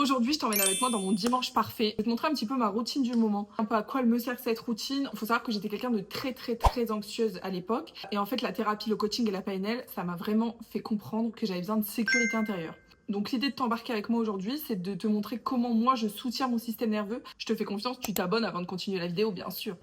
Aujourd'hui, je t'emmène avec moi dans mon dimanche parfait. Je vais te montrer un petit peu ma routine du moment, un peu à quoi elle me sert cette routine. Il faut savoir que j'étais quelqu'un de très anxieuse à l'époque. Et en fait, la thérapie, le coaching et la PNL, ça m'a vraiment fait comprendre que j'avais besoin de sécurité intérieure. Donc l'idée de t'embarquer avec moi aujourd'hui, c'est de te montrer comment moi je soutiens mon système nerveux. Je te fais confiance, tu t'abonnes avant de continuer la vidéo, bien sûr.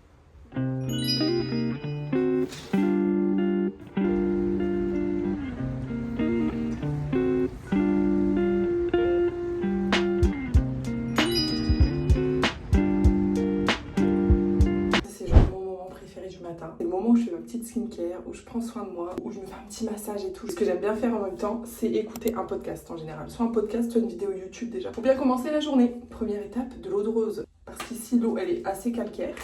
C'est le moment où je fais ma petite skincare, où je prends soin de moi, où je me fais un petit massage et tout. Ce que j'aime bien faire en même temps, c'est écouter un podcast en général. Soit un podcast, soit une vidéo YouTube déjà. Pour bien commencer la journée, première étape, de l'eau de rose. Parce qu'ici, l'eau, elle est assez calcaire.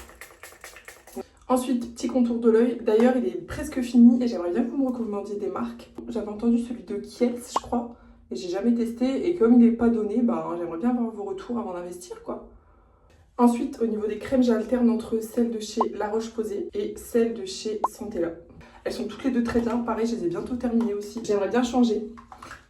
Ensuite, petit contour de l'œil. D'ailleurs, il est presque fini et j'aimerais bien que vous me recommandiez des marques. J'avais entendu celui de Kiehl's, je crois, et j'ai jamais testé. Et comme il n'est pas donné, j'aimerais bien avoir vos retours avant d'investir, quoi. Ensuite, au niveau des crèmes, j'alterne entre celles de chez La Roche-Posay et celles de chez Santella. Elles sont toutes les deux très bien. Pareil, je les ai bientôt terminées aussi. J'aimerais bien changer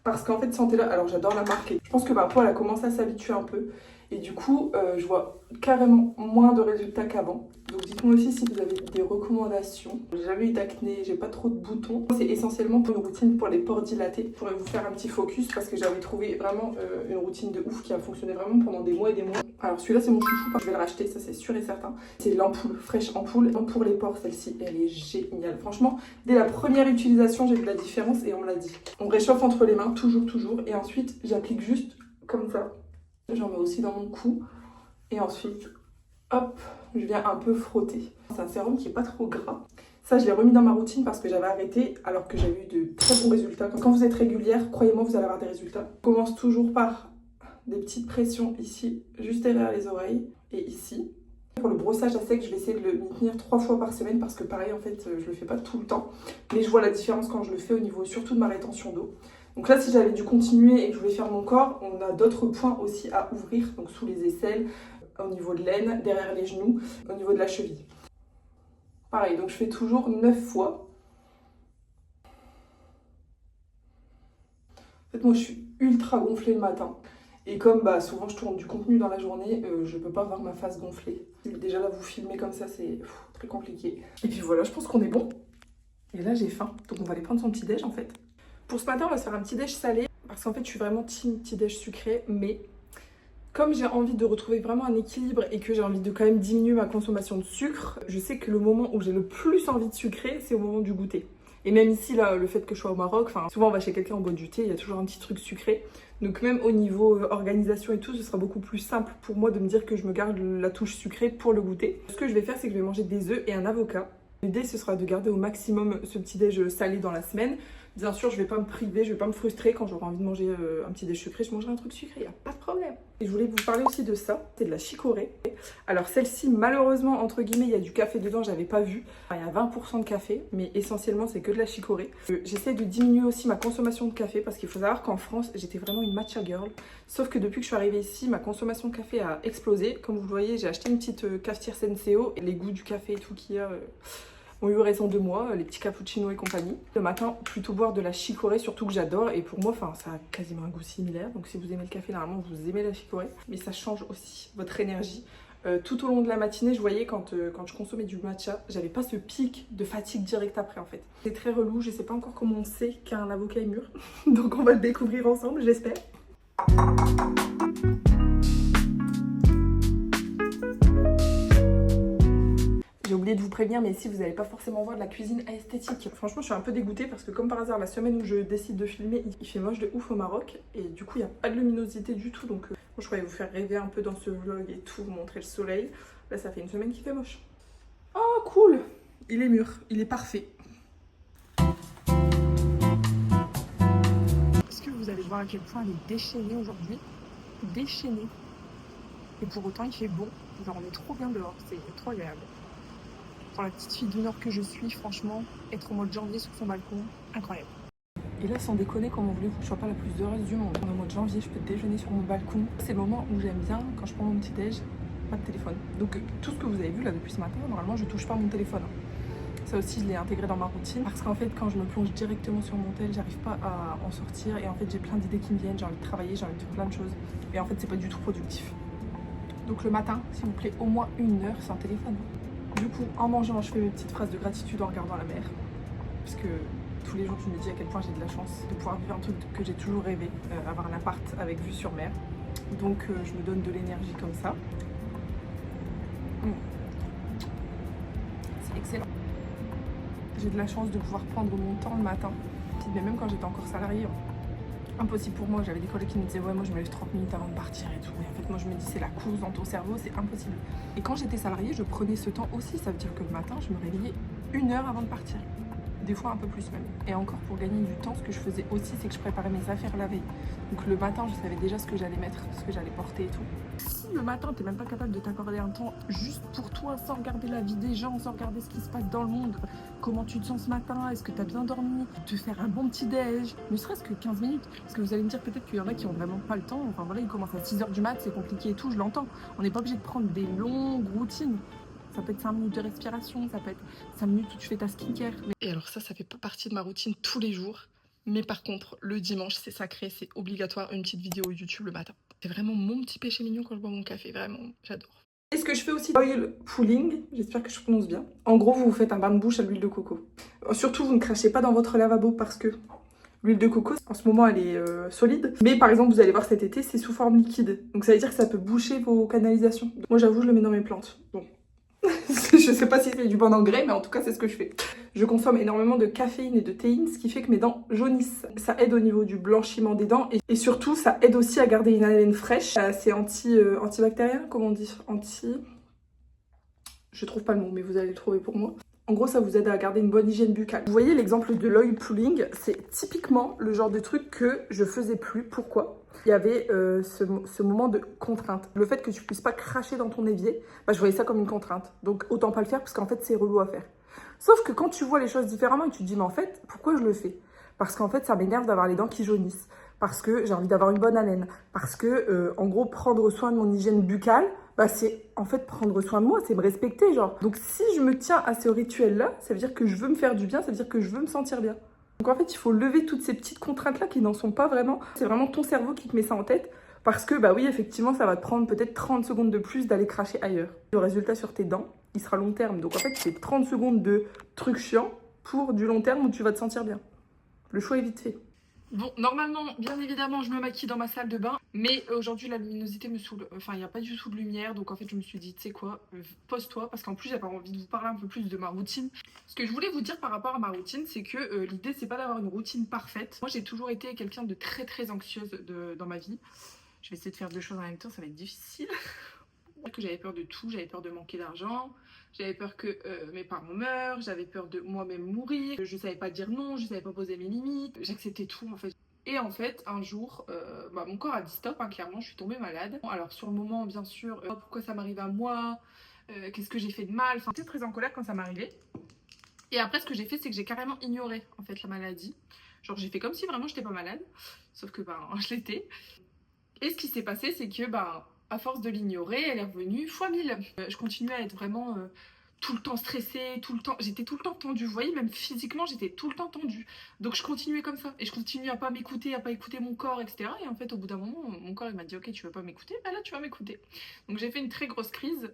parce qu'en fait, Santella, alors j'adore la marque. Je pense que ma peau, elle a commencé à s'habituer un peu. Et du coup, je vois carrément moins de résultats qu'avant. Donc dites-moi aussi si vous avez des recommandations. J'ai jamais eu d'acné, j'ai pas trop de boutons. C'est essentiellement pour une routine pour les pores dilatés. Je pourrais vous faire un petit focus parce que j'avais trouvé vraiment une routine de ouf qui a fonctionné vraiment pendant des mois et des mois. Alors celui-là c'est mon chouchou, je vais le racheter, ça c'est sûr et certain. C'est l'ampoule, fraîche ampoule. Pour les pores, celle-ci, elle est géniale. Franchement, dès la première utilisation, j'ai vu la différence et on me l'a dit. On réchauffe entre les mains, toujours. Et ensuite, j'applique juste comme ça. J'en mets aussi dans mon cou. Et ensuite, hop, je viens un peu frotter. C'est un sérum qui est pas trop gras. Ça, je l'ai remis dans ma routine parce que j'avais arrêté alors que j'avais eu de très bons résultats. Quand vous êtes régulière, croyez-moi, vous allez avoir des résultats. Je commence toujours par des petites pressions ici, juste derrière les oreilles et ici. Pour le brossage à sec, je vais essayer de le tenir 3 fois par semaine parce que pareil, en fait, je le fais pas tout le temps. Mais je vois la différence quand je le fais au niveau surtout de ma rétention d'eau. Donc là, si j'avais dû continuer et que je voulais faire mon corps, on a d'autres points aussi à ouvrir. Donc sous les aisselles, au niveau de l'aine, derrière les genoux, au niveau de la cheville. Pareil, donc je fais toujours 9 fois. En fait, moi, je suis ultra gonflée le matin. Et comme souvent je tourne du contenu dans la journée, je peux pas voir ma face gonflée. Déjà là, vous filmer comme ça, c'est très compliqué. Et puis voilà, je pense qu'on est bon. Et là, j'ai faim, donc on va aller prendre son petit déj en fait. Pour ce matin, on va se faire un petit déj salé. Parce qu'en fait, je suis vraiment team petit déj sucré. Mais comme j'ai envie de retrouver vraiment un équilibre et que j'ai envie de quand même diminuer ma consommation de sucre, je sais que le moment où j'ai le plus envie de sucrer, c'est au moment du goûter. Et même ici, là, le fait que je sois au Maroc, souvent on va chez quelqu'un, on boit du thé, il y a toujours un petit truc sucré. Donc même au niveau organisation et tout, ce sera beaucoup plus simple pour moi de me dire que je me garde la touche sucrée pour le goûter. Ce que je vais faire, c'est que je vais manger des œufs et un avocat. L'idée, ce sera de garder au maximum ce petit déj salé dans la semaine. Bien sûr, je vais pas me priver, je vais pas me frustrer quand j'aurai envie de manger un petit déj sucré. Je mangerai un truc sucré, il n'y a pas de problème. Et je voulais vous parler aussi de ça, c'est de la chicorée. Alors celle-ci, malheureusement, entre guillemets, il y a du café dedans, j'avais pas vu. Il y a 20% de café, mais essentiellement, c'est que de la chicorée. J'essaie de diminuer aussi ma consommation de café parce qu'il faut savoir qu'en France, j'étais vraiment une matcha girl. Sauf que depuis que je suis arrivée ici, ma consommation de café a explosé. Comme vous le voyez, j'ai acheté une petite cafetière Senseo et les goûts du café et tout qu'il y a... ont eu raison de moi, les petits cappuccinos et compagnie. Le matin, plutôt boire de la chicorée, surtout que j'adore. Et pour moi, ça a quasiment un goût similaire. Donc si vous aimez le café, normalement, vous aimez la chicorée. Mais ça change aussi votre énergie. Tout au long de la matinée, je voyais quand je consommais du matcha, j'avais pas ce pic de fatigue direct après en fait. C'est très relou, je sais pas encore comment on sait qu'un avocat est mûr. Donc on va le découvrir ensemble, j'espère. J'ai oublié de vous prévenir, mais ici vous n'allez pas forcément voir de la cuisine esthétique. Franchement, je suis un peu dégoûtée parce que comme par hasard, la semaine où je décide de filmer, il fait moche de ouf au Maroc. Et du coup, il n'y a pas de luminosité du tout. Donc je croyais vous faire rêver un peu dans ce vlog et tout, vous montrer le soleil. Là, ça fait une semaine qu'il fait moche. Oh, cool! Il est mûr, il est parfait. Est-ce que vous allez voir à quel point elle est déchaînée aujourd'hui? Déchaînée. Et pour autant, il fait bon. Genre, on est trop bien dehors, c'est trop agréable. Pour la petite fille du Nord que je suis, franchement, être au mois de janvier sur son balcon, incroyable. Et là, sans déconner, comment voulez-vous que je sois pas la plus heureuse du monde? Au mois de janvier, je peux déjeuner sur mon balcon. C'est le moment où j'aime bien, quand je prends mon petit déj, pas de téléphone. Donc tout ce que vous avez vu là depuis ce matin, normalement, je touche pas mon téléphone. Ça aussi, je l'ai intégré dans ma routine parce qu'en fait, quand je me plonge directement sur mon tel, j'arrive pas à en sortir et en fait, j'ai plein d'idées qui me viennent, j'ai envie de travailler, j'ai envie de faire plein de choses et en fait, c'est pas du tout productif. Donc le matin, s'il vous plaît, au moins 1 heure sans téléphone. Du coup, en mangeant, je fais mes petites phrases de gratitude en regardant la mer parce que tous les jours, je me dis à quel point j'ai de la chance de pouvoir vivre un truc que j'ai toujours rêvé, avoir un appart avec vue sur mer. Donc je me donne de l'énergie comme ça. C'est excellent. J'ai de la chance de pouvoir prendre mon temps le matin. Mais même quand j'étais encore salariée, impossible pour moi. J'avais des collègues qui me disaient ouais, moi je me lève 30 minutes avant de partir et tout. Et en fait moi je me dis c'est la course dans ton cerveau, c'est impossible. Et quand j'étais salariée, je prenais ce temps aussi. Ça veut dire que le matin, je me réveillais 1 heure avant de partir. Des fois un peu plus même. Et encore pour gagner du temps, ce que je faisais aussi, c'est que je préparais mes affaires la veille. Donc le matin, je savais déjà ce que j'allais mettre, ce que j'allais porter et tout. Si le matin, t'es même pas capable de t'accorder un temps juste pour toi, sans regarder la vie des gens, sans regarder ce qui se passe dans le monde, comment tu te sens ce matin, est-ce que t'as bien dormi, te faire un bon petit déj, ne serait-ce que 15 minutes. Parce que vous allez me dire peut-être qu'il y en a qui ont vraiment pas le temps. Enfin voilà, ils commencent à 6h du mat, c'est compliqué et tout, je l'entends. On n'est pas obligé de prendre des longues routines. Ça peut être 5 minutes de respiration, ça peut être 5 minutes où tu fais ta skincare. Et alors ça fait pas partie de ma routine tous les jours. Mais par contre, le dimanche, c'est sacré, c'est obligatoire, une petite vidéo YouTube le matin. C'est vraiment mon petit péché mignon quand je bois mon café, vraiment, j'adore. Et ce que je fais aussi, oil pulling, j'espère que je prononce bien. En gros, vous vous faites un bain de bouche à l'huile de coco. Surtout, vous ne crachez pas dans votre lavabo parce que l'huile de coco, en ce moment, elle est solide. Mais par exemple, vous allez voir cet été, c'est sous forme liquide. Donc ça veut dire que ça peut boucher vos canalisations. Moi, j'avoue, je le mets dans mes plantes. Bon. Je sais pas si c'est du bon engrais, mais en tout cas, c'est ce que je fais. Je consomme énormément de caféine et de théine, ce qui fait que mes dents jaunissent. Ça aide au niveau du blanchiment des dents et surtout, ça aide aussi à garder une haleine fraîche. C'est antibactérien, comment on dit? Je trouve pas le mot, mais vous allez le trouver pour moi. En gros, ça vous aide à garder une bonne hygiène buccale. Vous voyez l'exemple de l'oil pulling, c'est typiquement le genre de truc que je faisais plus. Pourquoi? Il y avait ce moment de contrainte. Le fait que tu puisses pas cracher dans ton évier, bah, je voyais ça comme une contrainte. Donc autant pas le faire parce qu'en fait c'est relou à faire. Sauf que quand tu vois les choses différemment et tu te dis mais en fait pourquoi je le fais? Parce qu'en fait ça m'énerve d'avoir les dents qui jaunissent. Parce que j'ai envie d'avoir une bonne haleine. Parce que en gros prendre soin de mon hygiène buccale, bah c'est en fait prendre soin de moi, c'est me respecter genre. Donc si je me tiens à ce rituel là, ça veut dire que je veux me faire du bien, ça veut dire que je veux me sentir bien. Donc en fait, il faut lever toutes ces petites contraintes-là qui n'en sont pas vraiment. C'est vraiment ton cerveau qui te met ça en tête. Parce que, bah oui, effectivement, ça va te prendre peut-être 30 secondes de plus d'aller cracher ailleurs. Le résultat sur tes dents, il sera long terme. Donc en fait, c'est 30 secondes de trucs chiants pour du long terme où tu vas te sentir bien. Le choix est vite fait. Bon, normalement, bien évidemment, je me maquille dans ma salle de bain, mais aujourd'hui, la luminosité me saoule. Enfin, il n'y a pas du tout de lumière, donc en fait, je me suis dit, tu sais quoi, pose-toi, parce qu'en plus, j'avais envie de vous parler un peu plus de ma routine. Ce que je voulais vous dire par rapport à ma routine, c'est que l'idée, c'est pas d'avoir une routine parfaite. Moi, j'ai toujours été quelqu'un de très, très anxieuse dans ma vie. Je vais essayer de faire 2 choses en même temps, ça va être difficile. Que j'avais peur de tout, j'avais peur de manquer d'argent, j'avais peur que mes parents meurent, j'avais peur de moi-même mourir, je savais pas dire non, je savais pas poser mes limites, j'acceptais tout en fait. Et en fait, un jour, mon corps a dit stop, hein, clairement, je suis tombée malade. Alors sur le moment, bien sûr, pourquoi ça m'arrive à moi, qu'est-ce que j'ai fait de mal, enfin, j'étais très en colère quand ça m'arrivait. Et après, ce que j'ai fait, c'est que j'ai carrément ignoré en fait la maladie. Genre j'ai fait comme si vraiment j'étais pas malade, sauf que je l'étais. Et ce qui s'est passé, c'est que à force de l'ignorer, elle est revenue fois 1000. Je continuais à être vraiment tout le temps stressée, tout le temps. J'étais tout le temps tendue. Vous voyez, même physiquement, j'étais tout le temps tendue. Donc je continuais comme ça. Et je continuais à pas m'écouter, à pas écouter mon corps, etc. Et en fait, au bout d'un moment, mon corps, il m'a dit, ok, tu veux pas m'écouter? Bah là, tu vas m'écouter. Donc j'ai fait une très grosse crise.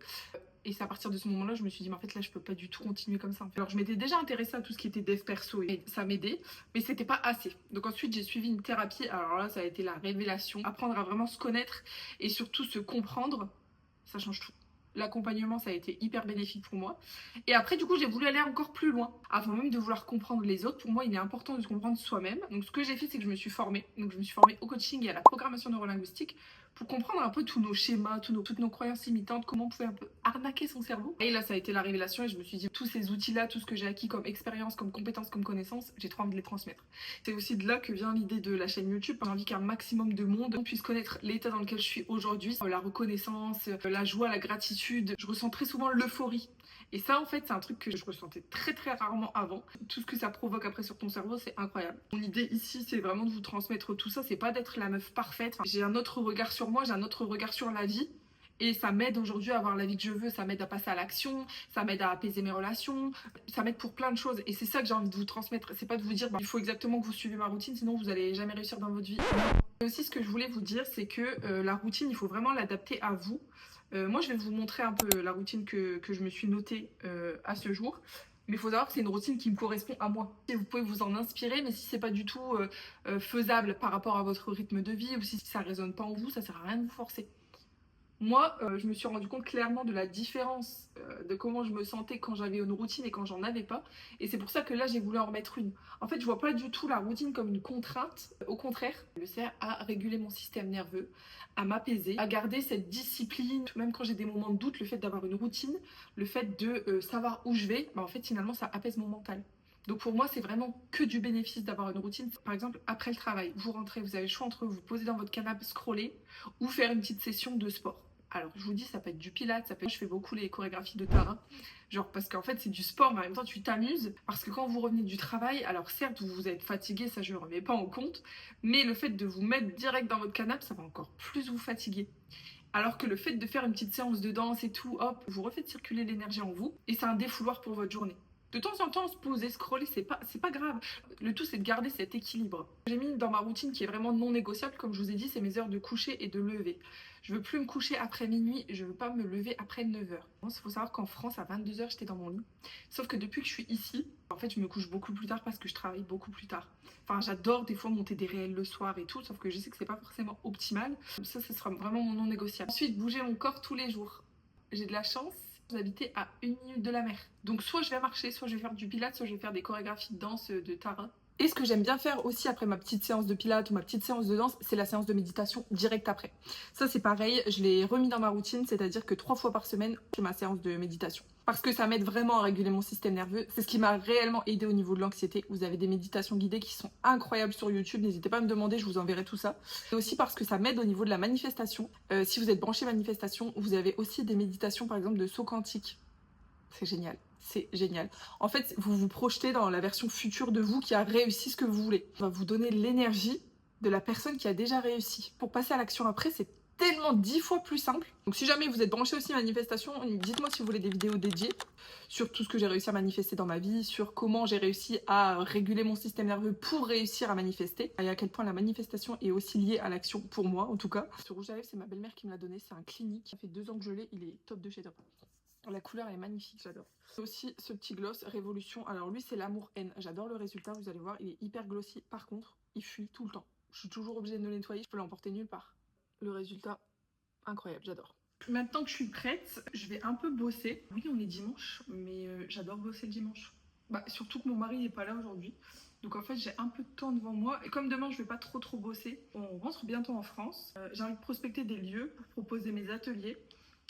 Et c'est à partir de ce moment-là, je me suis dit, mais en fait, là, je peux pas du tout continuer comme ça. En fait. Alors, je m'étais déjà intéressée à tout ce qui était dev perso et ça m'aidait, mais c'était pas assez. Donc, ensuite, j'ai suivi une thérapie. Alors là, ça a été la révélation. Apprendre à vraiment se connaître et surtout se comprendre, ça change tout. L'accompagnement, ça a été hyper bénéfique pour moi. Et après, du coup, j'ai voulu aller encore plus loin. Avant même de vouloir comprendre les autres, pour moi, il est important de se comprendre soi-même. Donc, ce que j'ai fait, c'est que je me suis formée. Donc, je me suis formée au coaching et à la programmation neurolinguistique pour comprendre un peu tous nos schémas, toutes nos croyances limitantes, comment on pouvait un peu arnaquer son cerveau. Et là, ça a été la révélation et je me suis dit, tous ces outils-là, tout ce que j'ai acquis comme expérience, comme compétences, comme connaissances, j'ai trop envie de les transmettre. C'est aussi de là que vient l'idée de la chaîne YouTube. J'ai envie qu'un maximum de monde puisse connaître l'état dans lequel je suis aujourd'hui, la reconnaissance, la joie, la gratitude. Je ressens très souvent l'euphorie. Et ça, en fait, c'est un truc que je ressentais très très rarement avant. Tout ce que ça provoque après sur ton cerveau, c'est incroyable. Mon idée ici, c'est vraiment de vous transmettre tout ça. C'est pas d'être la meuf parfaite. J'ai un autre regard sur moi, j'ai un autre regard sur la vie. Et ça m'aide aujourd'hui à avoir la vie que je veux, ça m'aide à passer à l'action, ça m'aide à apaiser mes relations, ça m'aide pour plein de choses. Et c'est ça que j'ai envie de vous transmettre. C'est pas de vous dire, bah, il faut exactement que vous suivez ma routine, sinon vous allez jamais réussir dans votre vie. Et aussi, ce que je voulais vous dire, c'est que la routine, il faut vraiment l'adapter à vous. Moi, je vais vous montrer un peu la routine que je me suis notée à ce jour. Mais il faut savoir que c'est une routine qui me correspond à moi. Vous pouvez vous en inspirer, mais si c'est pas du tout faisable par rapport à votre rythme de vie ou si ça résonne pas en vous, ça sert à rien de vous forcer. Moi, je me suis rendu compte clairement de la différence de comment je me sentais quand j'avais une routine et quand j'en avais pas. Et c'est pour ça que là, j'ai voulu en remettre une. En fait, je vois pas du tout la routine comme une contrainte. Au contraire, elle me sert à réguler mon système nerveux, à m'apaiser, à garder cette discipline. Même quand j'ai des moments de doute, le fait d'avoir une routine, le fait de savoir où je vais, bah, en fait, finalement, ça apaise mon mental. Donc pour moi, c'est vraiment que du bénéfice d'avoir une routine. Par exemple, après le travail, vous rentrez, vous avez le choix entre vous poser dans votre canapé, scroller ou faire une petite session de sport. Alors, je vous dis, ça peut être du pilates, ça peut être... Je fais beaucoup les chorégraphies de Tara. Genre, parce qu'en fait, c'est du sport, mais en même temps, tu t'amuses. Parce que quand vous revenez du travail, alors certes, vous êtes fatigué, ça, je ne remets pas en compte. Mais le fait de vous mettre direct dans votre canapé, ça va encore plus vous fatiguer. Alors que le fait de faire une petite séance de danse et tout, hop, vous refaites circuler l'énergie en vous. Et c'est un défouloir pour votre journée. De temps en temps, se poser, scroller, c'est pas grave. Le tout, c'est de garder cet équilibre. J'ai mis dans ma routine qui est vraiment non négociable, comme je vous ai dit, c'est mes heures de coucher et de lever. Je veux plus me coucher après minuit et je veux pas me lever après 9h. Il faut savoir qu'en France, à 22h, j'étais dans mon lit. Sauf que depuis que je suis ici, en fait, je me couche beaucoup plus tard parce que je travaille beaucoup plus tard. Enfin, j'adore des fois monter des réels le soir et tout, sauf que je sais que c'est pas forcément optimal. Ça, ce sera vraiment mon non négociable. Ensuite, bouger mon corps tous les jours. J'ai de la chance d'habiter à 1 minute de la mer. Donc soit je vais marcher, soit je vais faire du pilates, soit je vais faire des chorégraphies de danse de Tara. Et ce que j'aime bien faire aussi après ma petite séance de pilates ou ma petite séance de danse, c'est la séance de méditation direct après. Ça c'est pareil, je l'ai remis dans ma routine, c'est-à-dire que 3 fois par semaine, je fais ma séance de méditation. Parce que ça m'aide vraiment à réguler mon système nerveux. C'est ce qui m'a réellement aidé au niveau de l'anxiété. Vous avez des méditations guidées qui sont incroyables sur YouTube. N'hésitez pas à me demander, je vous enverrai tout ça. Et aussi parce que ça m'aide au niveau de la manifestation. Si vous êtes branché manifestation, vous avez aussi des méditations par exemple de saut quantique. C'est génial. C'est génial. En fait, vous vous projetez dans la version future de vous qui a réussi ce que vous voulez. On va vous donner l'énergie de la personne qui a déjà réussi. Pour passer à l'action après, c'est tellement 10 fois plus simple. Donc si jamais vous êtes branché aussi manifestation, dites-moi si vous voulez des vidéos dédiées sur tout ce que j'ai réussi à manifester dans ma vie, sur comment j'ai réussi à réguler mon système nerveux pour réussir à manifester, et à quel point la manifestation est aussi liée à l'action pour moi en tout cas. Ce rouge à lèvres, c'est ma belle-mère qui me l'a donné, c'est un Clinique. Ça fait 2 ans que je l'ai, il est top de chez top. La couleur est magnifique, j'adore. Aussi ce petit gloss Révolution. Alors lui c'est l'amour-haine. J'adore le résultat, vous allez voir, il est hyper glossy. Par contre, il fuit tout le temps. Je suis toujours obligée de le nettoyer, je peux l'emporter nulle part. Le résultat, incroyable, j'adore. Maintenant que je suis prête, je vais un peu bosser. Oui, on est dimanche, mais j'adore bosser le dimanche. Bah, surtout que mon mari n'est pas là aujourd'hui. Donc en fait, j'ai un peu de temps devant moi. Et comme demain, je vais pas trop bosser, on rentre bientôt en France. J'ai envie de prospecter des lieux pour proposer mes ateliers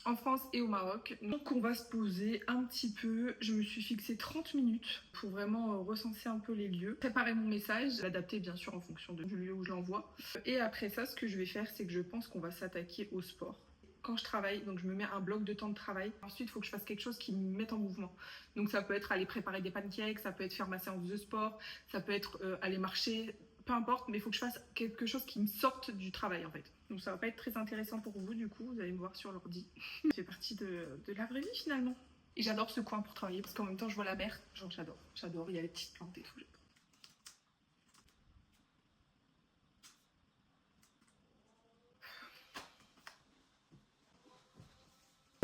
en France et au Maroc. Donc on va se poser un petit peu. Je me suis fixé 30 minutes pour vraiment recenser un peu les lieux, préparer mon message, l'adapter bien sûr en fonction du lieu où je l'envoie. Et après ça, ce que je vais faire, c'est que je pense qu'on va s'attaquer au sport. Quand je travaille, donc je me mets un bloc de temps de travail. Ensuite, il faut que je fasse quelque chose qui me mette en mouvement. Donc ça peut être aller préparer des pancakes, ça peut être faire ma séance de sport, ça peut être aller marcher, peu importe, mais il faut que je fasse quelque chose qui me sorte du travail en fait. Donc ça va pas être très intéressant pour vous, du coup, vous allez me voir sur l'ordi. Ça fait partie de la vraie vie finalement. Et j'adore ce coin pour travailler parce qu'en même temps je vois la mer, genre j'adore, il y a les petites plantes et tout.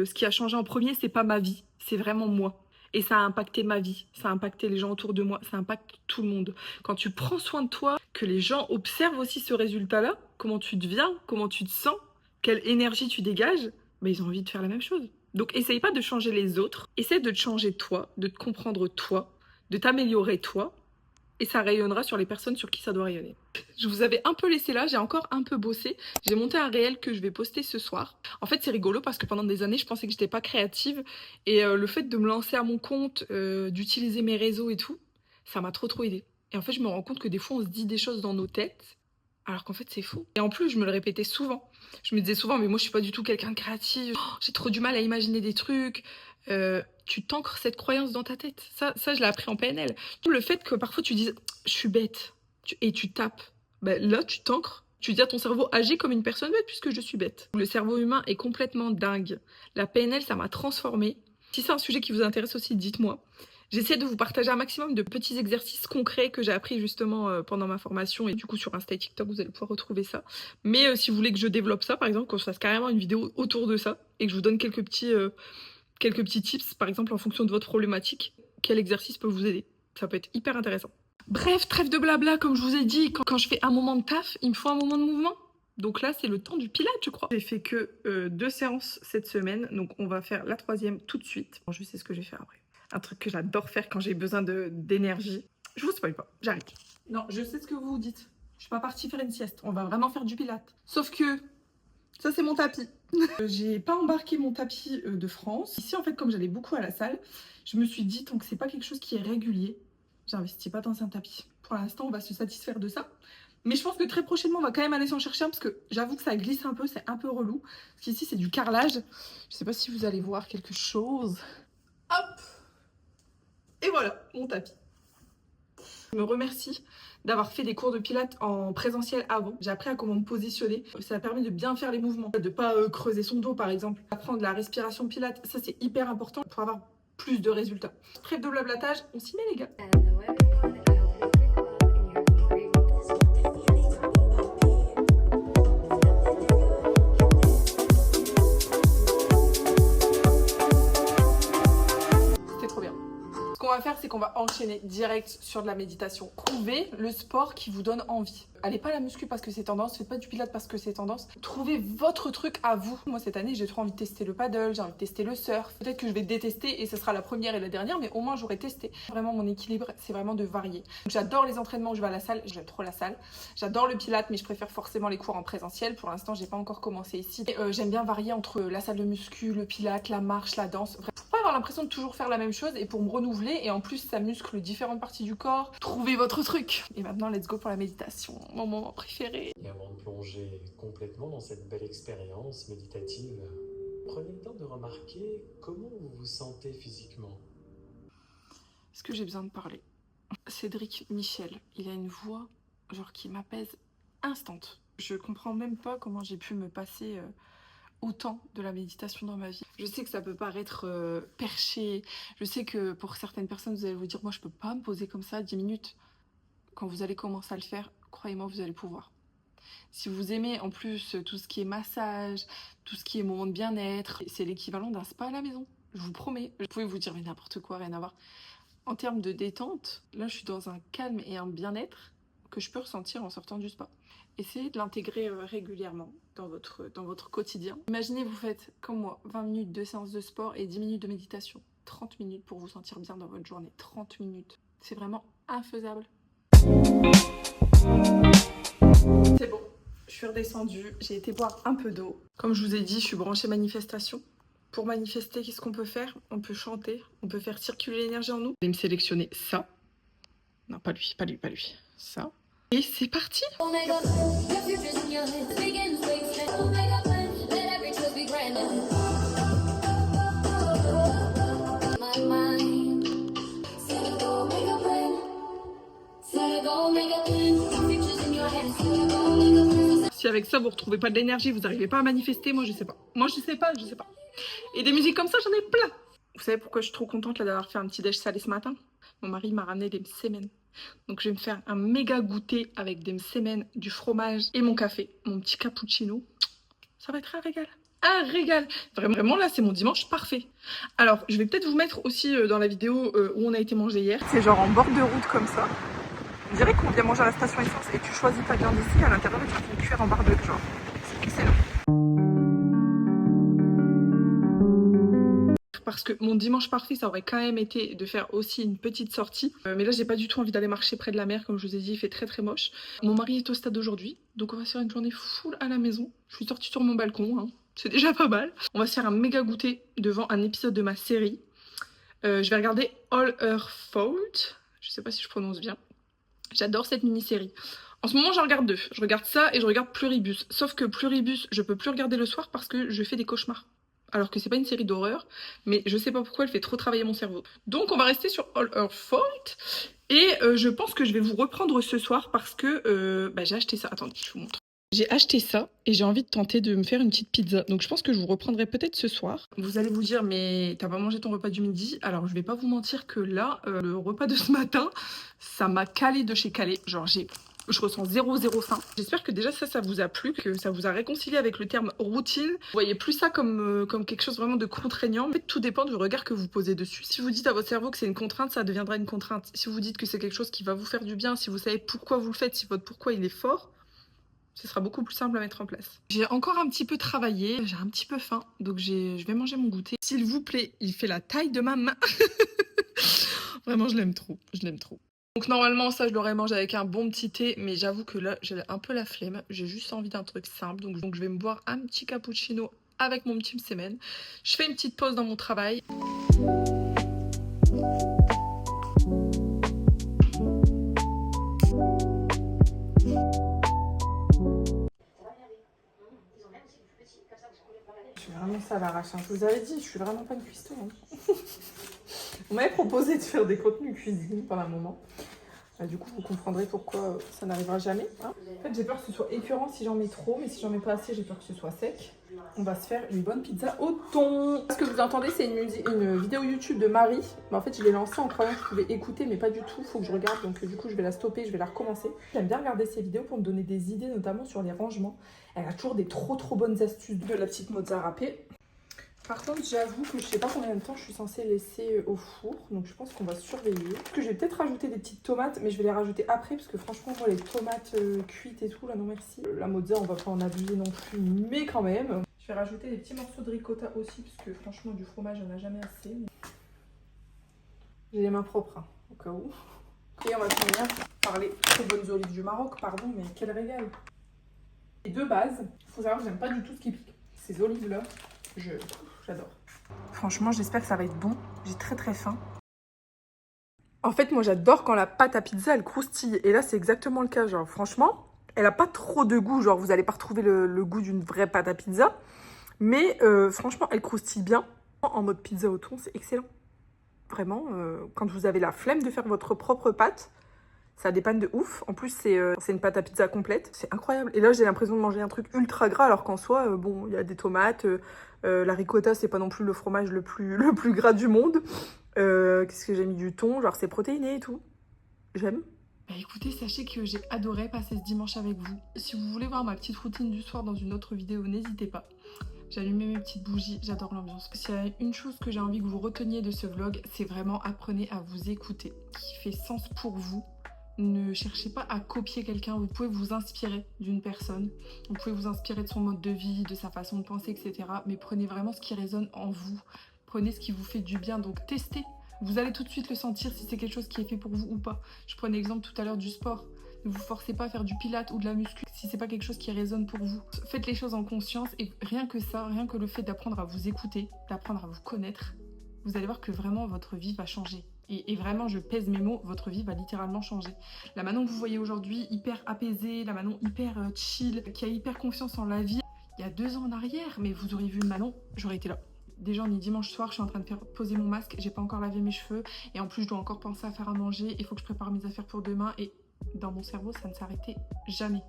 Ce qui a changé en premier, c'est pas ma vie, c'est vraiment moi. Et ça a impacté ma vie, ça a impacté les gens autour de moi, ça impacte tout le monde. Quand tu prends soin de toi, que les gens observent aussi ce résultat-là, comment tu deviens, comment tu te sens, quelle énergie tu dégages, bah, ils ont envie de faire la même chose. Donc essaye pas de changer les autres, essaie de te changer toi, de te comprendre toi, de t'améliorer toi, et ça rayonnera sur les personnes sur qui ça doit rayonner. Je vous avais un peu laissé là, j'ai encore un peu bossé. J'ai monté un réel que je vais poster ce soir. En fait, c'est rigolo parce que pendant des années, je pensais que j'étais pas créative. Et le fait de me lancer à mon compte, d'utiliser mes réseaux et tout, ça m'a trop aidé. Et en fait, je me rends compte que des fois, on se dit des choses dans nos têtes, alors qu'en fait, c'est faux. Et en plus, je me le répétais souvent. Je me disais souvent, mais moi, je suis pas du tout quelqu'un de créatif. Oh, j'ai trop du mal à imaginer des trucs. Tu t'ancres cette croyance dans ta tête. Ça je l'ai appris en PNL. Le fait que parfois tu dises, je suis bête, et tu tapes, bah, là, tu t'ancres, Tu dis à ton cerveau, agis comme une personne bête puisque je suis bête. Le cerveau humain est complètement dingue. La PNL, ça m'a transformée. Si c'est un sujet qui vous intéresse aussi, dites-moi. J'essaie de vous partager un maximum de petits exercices concrets que j'ai appris justement pendant ma formation. Et du coup, sur Insta et TikTok, vous allez pouvoir retrouver ça. Mais si vous voulez que je développe ça, par exemple, qu'on se fasse carrément une vidéo autour de ça et que je vous donne quelques petits tips, par exemple, en fonction de votre problématique, quel exercice peut vous aider. Ça peut être hyper intéressant. Bref, trêve de blabla, comme je vous ai dit, quand je fais un moment de taf, il me faut un moment de mouvement. Donc là, c'est le temps du Pilates, je crois. J'ai fait que 2 séances cette semaine, donc on va faire la 3e tout de suite. Bon, je sais ce que je vais faire après. Un truc que j'adore faire quand j'ai besoin d'énergie. Je vous spoil pas, j'arrête. Non, je sais ce que vous vous dites. Je suis pas partie faire une sieste, on va vraiment faire du Pilates. Sauf que ça, c'est mon tapis. J'ai pas embarqué mon tapis de France. Ici, en fait, comme j'allais beaucoup à la salle, je me suis dit, tant que c'est pas quelque chose qui est régulier, j'investis pas dans un tapis. Pour l'instant, on va se satisfaire de ça. Mais je pense que très prochainement, on va quand même aller s'en chercher un parce que j'avoue que ça glisse un peu, c'est un peu relou. Parce qu'ici, c'est du carrelage. Je sais pas si vous allez voir quelque chose. Hop! Et voilà, mon tapis. Je me remercie d'avoir fait des cours de pilates en présentiel avant. J'ai appris à comment me positionner. Ça permet de bien faire les mouvements, de pas creuser son dos par exemple. Apprendre la respiration pilates, ça c'est hyper important pour avoir plus de résultats. Trêve de blablatage, on s'y met les gars. Ce qu'on va faire, c'est qu'on va enchaîner direct sur de la méditation. Trouvez le sport qui vous donne envie. Allez pas à la muscu parce que c'est tendance, faites pas du pilates parce que c'est tendance. Trouvez votre truc à vous. Moi, cette année, j'ai trop envie de tester le paddle, j'ai envie de tester le surf. Peut-être que je vais détester et ce sera la première et la dernière, mais au moins j'aurai testé. Vraiment, mon équilibre, c'est vraiment de varier. J'adore les entraînements où je vais à la salle, j'aime trop la salle. J'adore le pilates, mais je préfère forcément les cours en présentiel. Pour l'instant, j'ai pas encore commencé ici. J'aime bien varier entre la salle de muscu, le pilates, la marche, la danse. Pour pas avoir l'impression de toujours faire la même chose et pour me renouveler. Et en plus, ça muscle différentes parties du corps. Trouvez votre truc. Et maintenant, let's go pour la méditation. Mon moment préféré. Et avant de plonger complètement dans cette belle expérience méditative, prenez le temps de remarquer comment vous vous sentez physiquement. Est-ce que j'ai besoin de parler? Cédric Michel, il a une voix genre qui m'apaise instant. Je comprends même pas comment j'ai pu me passer autant de la méditation dans ma vie. Je sais que ça peut paraître perché, je sais que pour certaines personnes vous allez vous dire moi je peux pas me poser comme ça 10 minutes. Quand vous allez commencer à le faire, croyez-moi vous allez pouvoir. Si vous aimez en plus tout ce qui est massage, tout ce qui est moment de bien-être, c'est l'équivalent d'un spa à la maison, je vous promets. Vous pouvez vous dire mais n'importe quoi, rien à voir. En termes de détente, là je suis dans un calme et un bien-être que je peux ressentir en sortant du spa. Essayez de l'intégrer régulièrement dans votre quotidien. Imaginez, vous faites, comme moi, 20 minutes de séance de sport et 10 minutes de méditation. 30 minutes pour vous sentir bien dans votre journée. 30 minutes. C'est vraiment infaisable. C'est bon, je suis redescendue. J'ai été boire un peu d'eau. Comme je vous ai dit, je suis branchée manifestation. Pour manifester, qu'est-ce qu'on peut faire? On peut chanter, on peut faire circuler l'énergie en nous. Je vais me sélectionner ça. Non, pas lui, pas lui, pas lui. Ça. Et c'est parti! Si avec ça vous retrouvez pas de l'énergie, vous n'arrivez pas à manifester, moi je sais pas. Moi je sais pas. Et des musiques comme ça, j'en ai plein! Vous savez pourquoi je suis trop contente là d'avoir fait un petit déj salé ce matin? Mon mari m'a ramené des msemen. Donc je vais me faire un méga goûter avec des msemen, du fromage et mon café, mon petit cappuccino. Ça va être un régal. Un régal. Vraiment là c'est mon dimanche parfait. Alors je vais peut-être vous mettre aussi dans la vidéo où on a été manger hier. C'est genre en bord de route comme ça. On dirait qu'on vient manger à la station essence et tu choisis ta viande ici, à l'intérieur tu vas cuire en barbe genre. C'est excellent. Parce que mon dimanche parfait, ça aurait quand même été de faire aussi une petite sortie. Mais là, j'ai pas du tout envie d'aller marcher près de la mer. Comme je vous ai dit, il fait très très moche. Mon mari est au stade aujourd'hui, donc on va se faire une journée full à la maison. Je suis sortie sur mon balcon, hein. C'est déjà pas mal. On va se faire un méga goûter devant un épisode de ma série. Je vais regarder All Her Fault. Je sais pas si je prononce bien. J'adore cette mini-série. En ce moment, j'en regarde 2. Je regarde ça et je regarde Pluribus. Sauf que Pluribus, je peux plus regarder le soir parce que je fais des cauchemars. Alors que c'est pas une série d'horreur, mais je sais pas pourquoi elle fait trop travailler mon cerveau. Donc on va rester sur All Her Fault. Et je pense que je vais vous reprendre ce soir parce que j'ai acheté ça. Attendez, je vous montre. J'ai acheté ça et j'ai envie de tenter de me faire une petite pizza. Donc je pense que je vous reprendrai peut-être ce soir. Vous allez vous dire, mais t'as pas mangé ton repas du midi? Alors je vais pas vous mentir que là, le repas de ce matin, ça m'a calé de chez calé. Genre je ressens 0 faim. J'espère que déjà ça vous a plu, que ça vous a réconcilié avec le terme routine. Vous voyez plus ça comme quelque chose vraiment de contraignant. Mais tout dépend du regard que vous posez dessus. Si vous dites à votre cerveau que c'est une contrainte, ça deviendra une contrainte. Si vous dites que c'est quelque chose qui va vous faire du bien, si vous savez pourquoi vous le faites, si votre pourquoi il est fort, ce sera beaucoup plus simple à mettre en place. J'ai encore un petit peu travaillé, j'ai un petit peu faim, donc je vais manger mon goûter. S'il vous plaît, il fait la taille de ma main. Vraiment, je l'aime trop, je l'aime trop. Donc normalement, ça, je l'aurais mangé avec un bon petit thé, mais j'avoue que là, j'ai un peu la flemme. J'ai juste envie d'un truc simple, donc je vais me boire un petit cappuccino avec mon petit msemen. Je fais une petite pause dans mon travail. Je suis vraiment ça à l'arrache. Je vous avais dit, je suis vraiment pas une cuistot. On m'avait proposé de faire des contenus cuisine pendant un moment. Du coup, vous comprendrez pourquoi ça n'arrivera jamais. En fait, j'ai peur que ce soit écœurant si j'en mets trop, mais si j'en mets pas assez, j'ai peur que ce soit sec. On va se faire une bonne pizza au thon. Ce que vous entendez, c'est une vidéo YouTube de Marie. Mais en fait, je l'ai lancée en croyant que je pouvais écouter, mais pas du tout. Il faut que je regarde, donc du coup, je vais la stopper, je vais la recommencer. J'aime bien regarder ces vidéos pour me donner des idées, notamment sur les rangements. Elle a toujours des trop bonnes astuces. De la petite mozza râpée. Par contre, j'avoue que je sais pas combien de temps je suis censée laisser au four. Donc je pense qu'on va surveiller. Parce que je vais peut-être rajouter des petites tomates, mais je vais les rajouter après. Parce que franchement, moi, les tomates cuites et tout, là, non merci. La mozza, on va pas en abuser non plus, mais quand même. Je vais rajouter des petits morceaux de ricotta aussi, parce que franchement, du fromage, on n'a jamais assez. J'ai les mains propres, hein, au cas où. Et on va finir par les très bonnes olives du Maroc, pardon, mais quel régal. Et de base, il faut savoir que j'aime pas du tout ce qui pique. Ces olives-là, j'adore. Franchement, j'espère que ça va être bon. J'ai très faim. En fait, moi, j'adore quand la pâte à pizza, elle croustille. Et là, c'est exactement le cas. Genre, franchement, elle a pas trop de goût. Genre, vous allez pas retrouver le goût d'une vraie pâte à pizza. Mais franchement, elle croustille bien. En mode pizza au thon, c'est excellent. Vraiment, quand vous avez la flemme de faire votre propre pâte, ça dépanne de ouf. En plus, c'est une pâte à pizza complète. C'est incroyable. Et là, j'ai l'impression de manger un truc ultra gras, alors qu'en soi, bon, il y a des tomates. La ricotta, c'est pas non plus le fromage le plus gras du monde. Qu'est-ce que j'ai mis? Du thon. Genre, c'est protéiné et tout. J'aime. Bah écoutez, sachez que j'ai adoré passer ce dimanche avec vous. Si vous voulez voir ma petite routine du soir dans une autre vidéo, n'hésitez pas. J'ai allumé mes petites bougies, j'adore l'ambiance. S'il y a une chose que j'ai envie que vous reteniez de ce vlog, c'est vraiment apprenez à vous écouter. Qui fait sens pour vous. Ne cherchez pas à copier quelqu'un, vous pouvez vous inspirer d'une personne, vous pouvez vous inspirer de son mode de vie, de sa façon de penser, etc. Mais prenez vraiment ce qui résonne en vous, prenez ce qui vous fait du bien, donc testez. Vous allez tout de suite le sentir si c'est quelque chose qui est fait pour vous ou pas. Je prenais l'exemple tout à l'heure du sport. Ne vous forcez pas à faire du pilates ou de la muscu si c'est pas quelque chose qui résonne pour vous. Faites les choses en conscience et rien que ça, rien que le fait d'apprendre à vous écouter, d'apprendre à vous connaître, vous allez voir que vraiment votre vie va changer. Et vraiment, je pèse mes mots, votre vie va littéralement changer. La Manon que vous voyez aujourd'hui, hyper apaisée, la Manon hyper chill, qui a hyper confiance en la vie. Il y a 2 ans en arrière, mais vous auriez vu Manon, j'aurais été là. Déjà, on est dimanche soir, je suis en train de faire poser mon masque, j'ai pas encore lavé mes cheveux, et en plus, je dois encore penser à faire à manger, il faut que je prépare mes affaires pour demain, et dans mon cerveau, ça ne s'arrêtait jamais.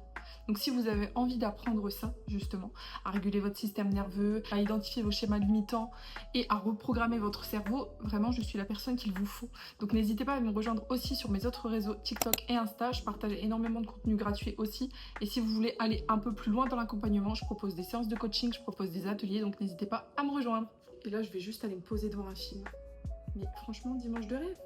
Donc si vous avez envie d'apprendre ça, justement, à réguler votre système nerveux, à identifier vos schémas limitants et à reprogrammer votre cerveau, vraiment, je suis la personne qu'il vous faut. Donc n'hésitez pas à me rejoindre aussi sur mes autres réseaux, TikTok et Insta. Je partage énormément de contenu gratuit aussi. Et si vous voulez aller un peu plus loin dans l'accompagnement, je propose des séances de coaching, je propose des ateliers, donc n'hésitez pas à me rejoindre. Et là, je vais juste aller me poser devant un film. Mais franchement, dimanche de rêve.